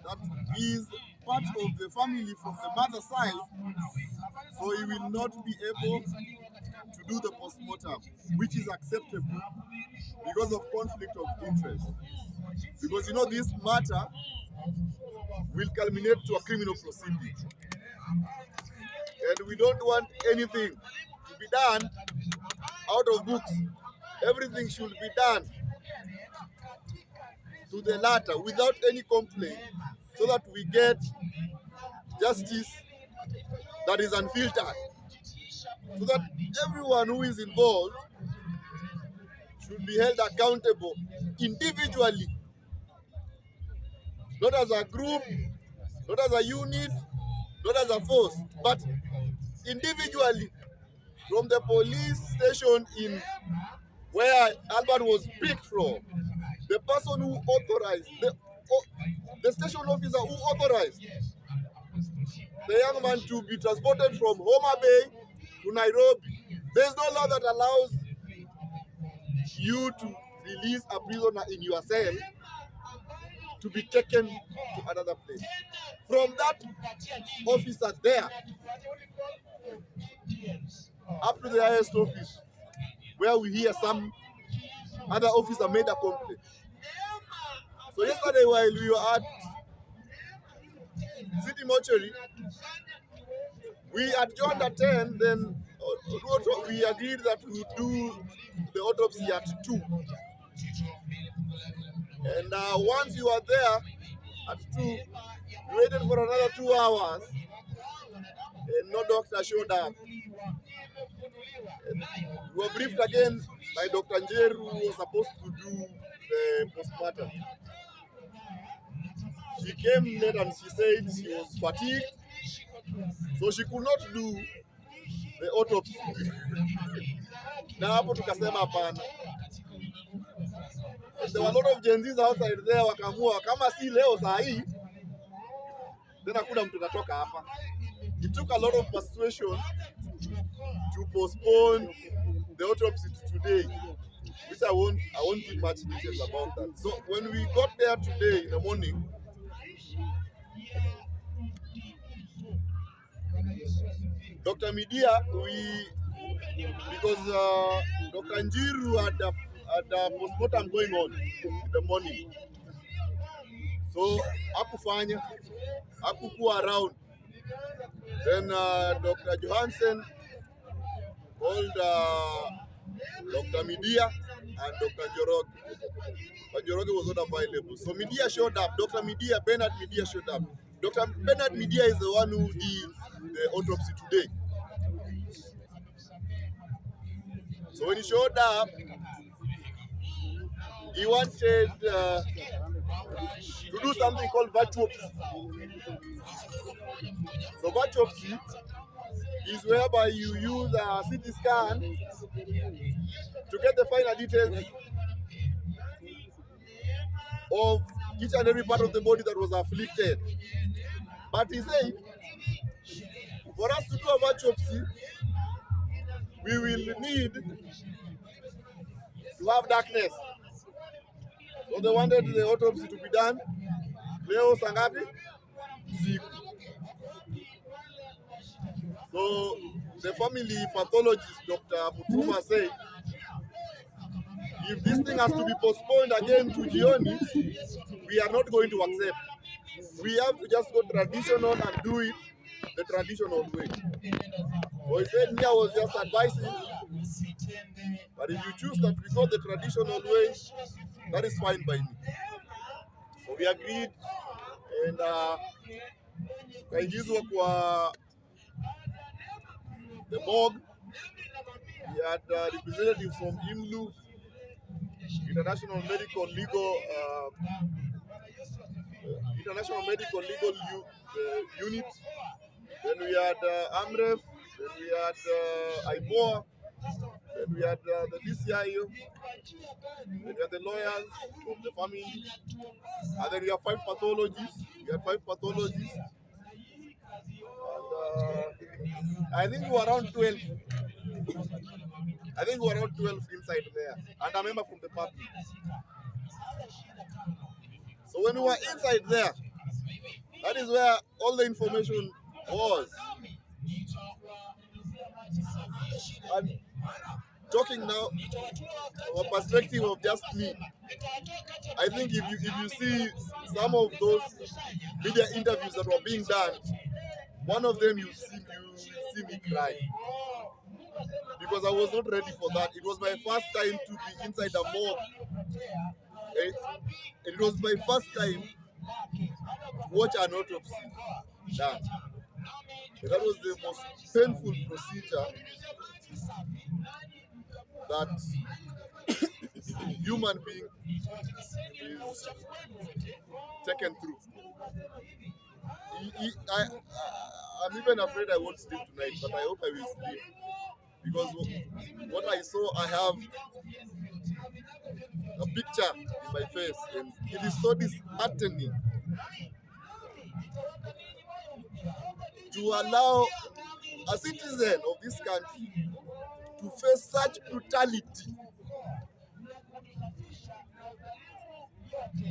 that he is part of the family from the mother's side, so he will not be able to do the postmortem, which is acceptable because of conflict of interest. Because this matter will culminate to a criminal proceeding. And we don't want anything to be done out of books. Everything should be done to the latter without any complaint, so that we get justice that is unfiltered, so that everyone who is involved should be held accountable individually, not as a group, not as a unit, not as a force, but individually. From the police station in where Albert was picked from, the person who authorized, the station officer who authorized the young man to be transported from Homa Bay to Nairobi. There's no law that allows you to release a prisoner in your cell to be taken to another place. From that officer there up to the highest office, where we hear some other officer made a complaint. So yesterday, while we were at City Mortuary, we adjourned at 10, then we agreed that we would do the autopsy at 2. And once you are there at 2, we waited for another 2 hours, and no doctor showed up. And we were briefed again by Dr. Njeru, who was supposed to do the postmortem. She came late and she said she was fatigued, so she could not do the autopsy. Na hapo tukasema hapana. There were a lot of Gen Zs outside there, wakaamua kama si leo saa hii, then hakuna mtu natoka hapa. It took a lot of persuasion to postpone the autopsy to today, which I won't give much details about that. So when we got there today in the morning, Dr. Media, because Dr. Njiru had a postmortem going on in the morning, so hakufanya, hakukuwa around. Then Dr. Johansen called Dr. Media and Dr. Njoroge. But Njoroge was not available. So Media showed up. Dr. Media, Bernard Media showed up. Dr. Bernard Media is the one who did the autopsy today. So when he showed up, he wanted to do something called virtuopsy. So virtuopsy is whereby you use a CT scan to get the finer details of each and every part of the body that was afflicted. But he said, for us to do a virtuopsy, we will need to have darkness. So they wanted the autopsy to be done leo sangapi? Siku. So the family pathologist, Dr. Mutuma, said, if this thing has to be postponed again to Jioni, we are not going to accept. We have to just go traditional and do it the traditional way. So he said, Nia was just advising, but if you choose that we go the traditional way, that is fine by me. So we agreed, and kaingizwa kwa the morgue. We had representatives from IMLU, International Medical Legal Unit. Then we had AMREF. Then we had IPOA. Then we had the DCIO. Then we had the lawyers from the family. And then we have 5 pathologists. We had 5 pathologists. And I think we were around 12. I think we were around 12 inside there. And a member from the public. So when we were inside there, That is where all the information was. And talking now from a perspective of just me, I think if you see some of those media interviews that were being done, one of them you will see me cry because I was not ready for that. It was my first time to be inside a mob. It was my first time to watch an autopsy done. That was the most painful procedure that human being is taken through. I'm even afraid I won't sleep tonight, but I hope I will sleep because what I saw, I have a picture in my face, and it is so disheartening to allow a citizen of this country to face such brutality.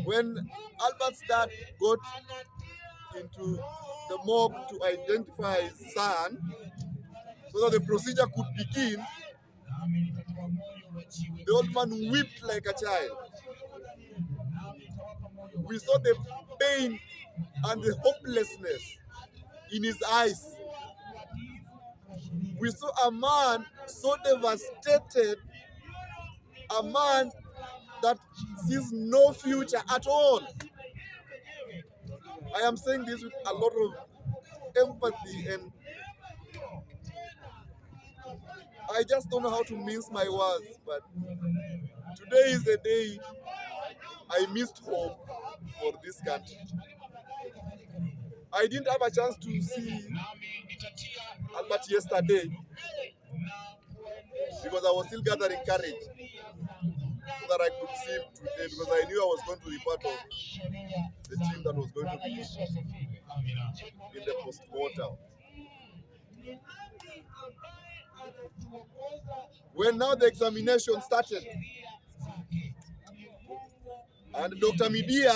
When Albert's dad got into the morgue to identify his son so that the procedure could begin, the old man wept like a child. We saw the pain and the hopelessness in his eyes. We saw a man so devastated, a man that sees no future at all. I am saying this with a lot of empathy, and I just don't know how to mince my words, but today is the day I missed hope for this country. I didn't have a chance to see Albert yesterday because I was still gathering courage so that I could see him today, because I knew I was going to be part of the team that was going to be in the post-mortem. When now the examination started, and Dr. Media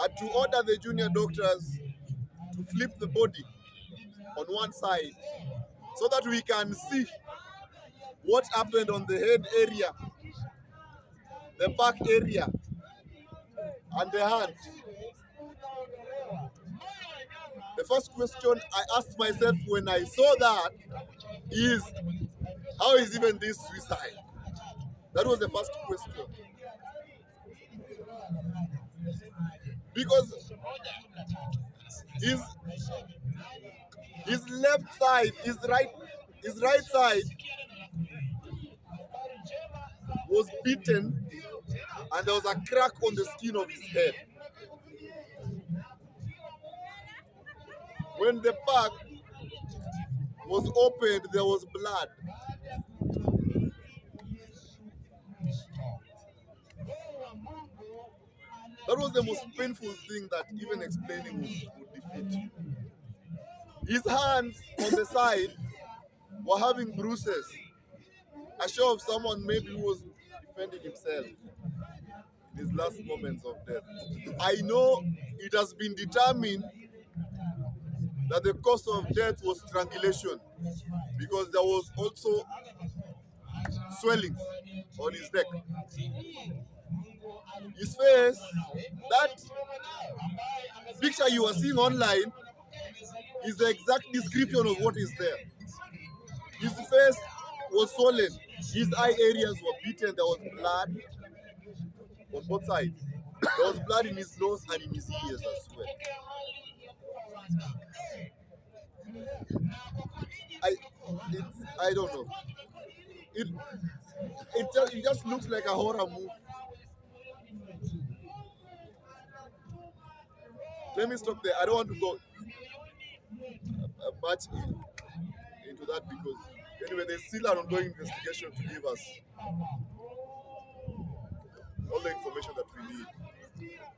had to order the junior doctors to flip the body on one side so that we can see what happened on the head area, the back area, and the hands. The first question I asked myself when I saw that is, how is even this suicide? That was the first question. Because his left side, his right side was beaten, and there was a crack on the skin of his head. When the back was opened, there was blood. That was the most painful thing that even explaining would defeat. His hands on the side were having bruises, a show of someone maybe who was defending himself in his last moments of death. I know it has been determined that the cause of death was strangulation, because there was also swelling on his neck. His face, that picture you are seeing online, is the exact description of what is there. His face was swollen, his eye areas were beaten, there was blood on both sides. There was blood in his nose and in his ears as well. I don't know. It just looks like a horror movie. Let me stop there. I don't want to go much into that, because anyway, there's still an ongoing investigation to give us all the information that we need.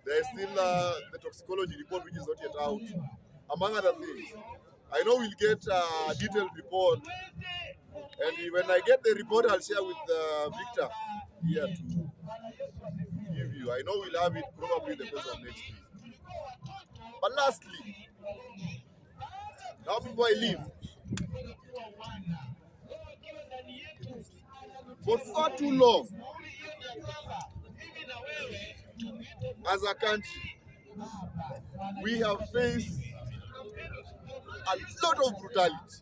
There's still the toxicology report, which is not yet out, among other things. I know we'll get a detailed report, and when I get the report, I'll share with Victor here to give you. you. I know we'll have it probably the course of next week. But lastly, now before I leave, for far too long, as a country, we have faced a lot of brutality.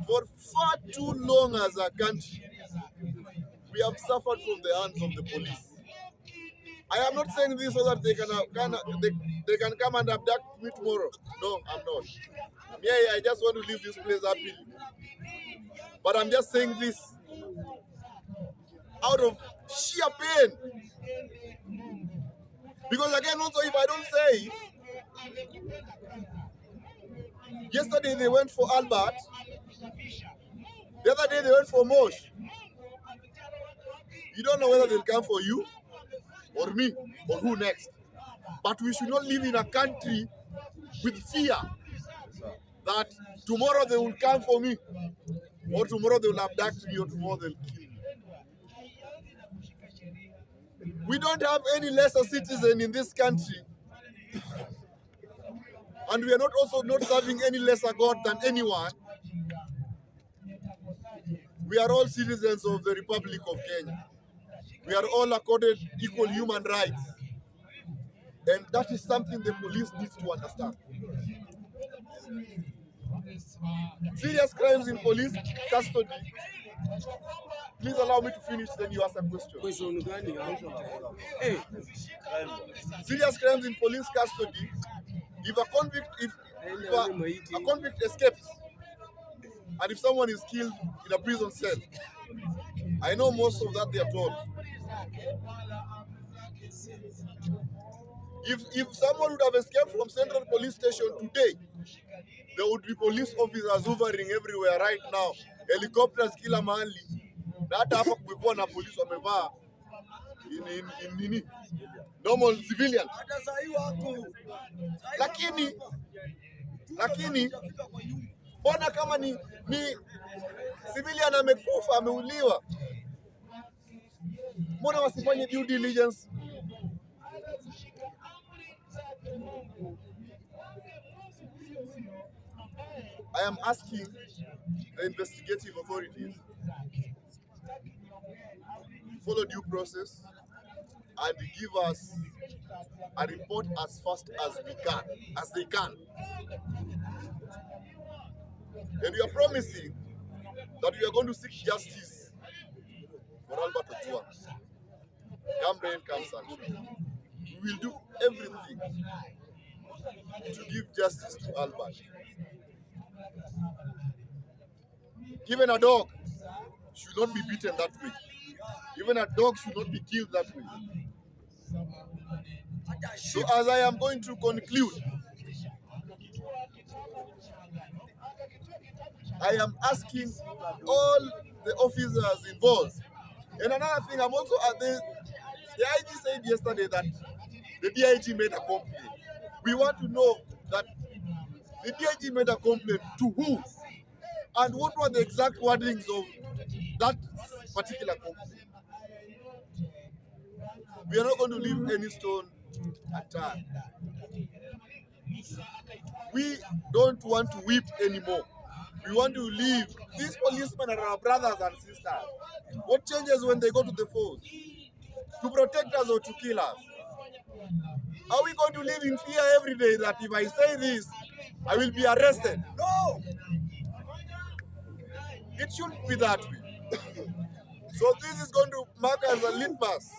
For far too long as a country, we have suffered from the hands of the police. I am not saying this so that they can come and abduct me tomorrow. No, I'm not. Yeah, I just want to leave this place happily. But I'm just saying this out of sheer pain. Because again, also, if I don't say it, yesterday they went for Albert. The other day they went for Mosh. You don't know whether they'll come for you or me or who next. But we should not live in a country with fear that tomorrow they will come for me, or tomorrow they will abduct me, or tomorrow they'll kill me. We don't have any lesser citizen in this country, and we are not also not serving any lesser God than anyone. We are all citizens of the Republic of Kenya. We are all accorded equal human rights. And that is something the police needs to understand. Serious crimes in police custody. Please allow me to finish, then you ask a question. Serious crimes in police custody. If a convict escapes, and if someone is killed in a prison cell, I know most of that they are told. If someone would have escaped from Central Police Station today, there would be police officers hovering everywhere right now. Helicopters kila mahali. Na hata hapa kumekuwa na polisi wamevaa in normal civilian. Lakini mbona kama ni civilian amekufa, ameuliwa, mbona wasifanye due diligence? I am asking the investigative authorities follow due process and give us a report as fast as they can. And we are promising that we are going to seek justice for Albert Ojwang. Come rain, come sunshine. We will do everything to give justice to Albert. Even a dog should not be beaten that way. Even a dog should not be killed that way. So as I am going to conclude, I am asking all the officers involved. And another thing, I'm also the IG said yesterday that the DIG made a complaint. We want to know that the DIG made a complaint to who, and what were the exact wordings of that particular complaint. We are not going to leave any stone unturned. We don't want to weep anymore. We want to live. These policemen are our brothers and sisters. What changes when they go to the force? To protect us or to kill us? Are we going to live in fear every day that if I say this, I will be arrested? No! It shouldn't be that way. So this is going to mark as a litmus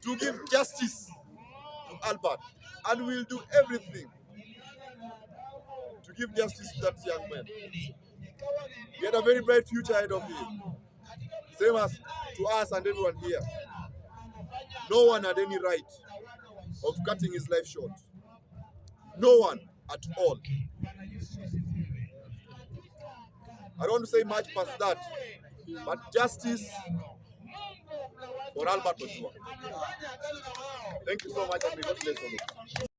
to give justice to Albert. And we'll do everything to give justice to that young man. He had a very bright future ahead of him. Same as to us and everyone here. No one had any right of cutting his life short. No one at all. I don't want to say much past that, but justice for Albert Ojwang. Thank you so much, and may God bless you.